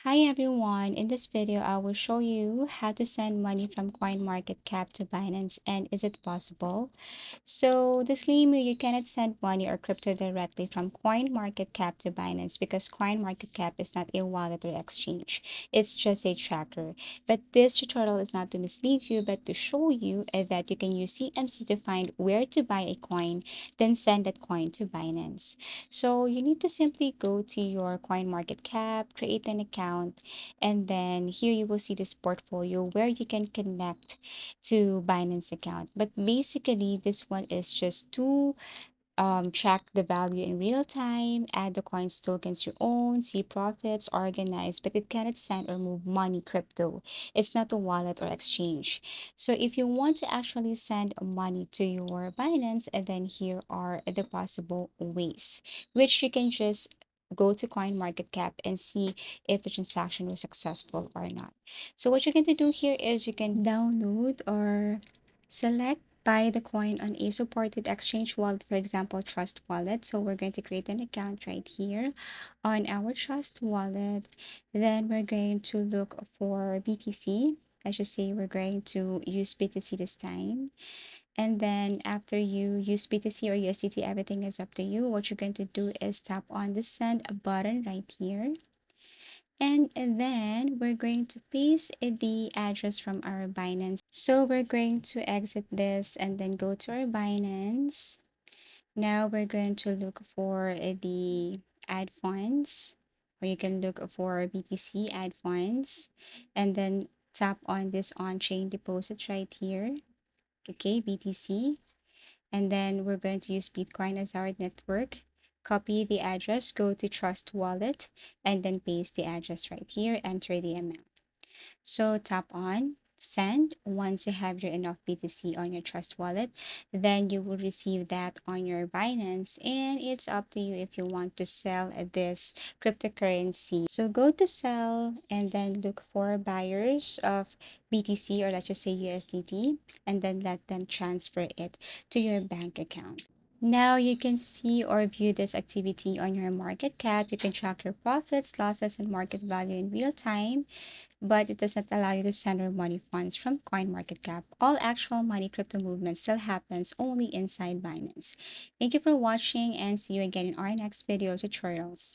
Hi everyone, in this video I will show you how to send money from CoinMarketCap to Binance, and is it possible? So disclaimer, you cannot send money or crypto directly from CoinMarketCap to Binance because CoinMarketCap is not a wallet or exchange. It's just a tracker. But this tutorial is not to mislead you but to show you that you can use CMC to find where to buy a coin, then send that coin to Binance. So you need to simply go to your CoinMarketCap, create an account, and then here you will see this portfolio where you can connect to Binance account. But basically, this one is just to track the value in real time, add the coins tokens you own, see profits, organize, but it cannot send or move money crypto. It's not a wallet or exchange. So if you want to actually send money to your Binance, and then here are the possible ways, which you can just go to CoinMarketCap and see if the transaction was successful or not. So what you're going to do here is you can download or select buy the coin on a supported exchange wallet, for example, Trust Wallet. So we're going to create an account right here on our Trust Wallet. Then we're going to look for BTC. I should say we're going to use BTC this time. And then after you use BTC or USDT, everything is up to you. What you're going to do is tap on the send button right here. And then we're going to paste the address from our Binance. So we're going to exit this and then go to our Binance. Now we're going to look for the add funds, or you can look for BTC add funds, and then tap on this on-chain deposit right here. Okay, BTC. And then we're going to use Bitcoin as our network. Copy the address, go to Trust Wallet, and then paste the address right here, enter the amount. So tap on send. Once you have your enough BTC on your Trust Wallet, then you will receive that on your Binance, and it's up to you if you want to sell this cryptocurrency. So go to sell and then look for buyers of BTC, or let's just say USDT, and then let them transfer it to your bank account. Now you can see or view this activity on your market cap. You can track your profits, losses, and market value in real time, but it does not allow you to send or money funds from CoinMarketCap. All actual money crypto movement still happens only inside Binance. Thank you for watching, and see you again in our next video tutorials.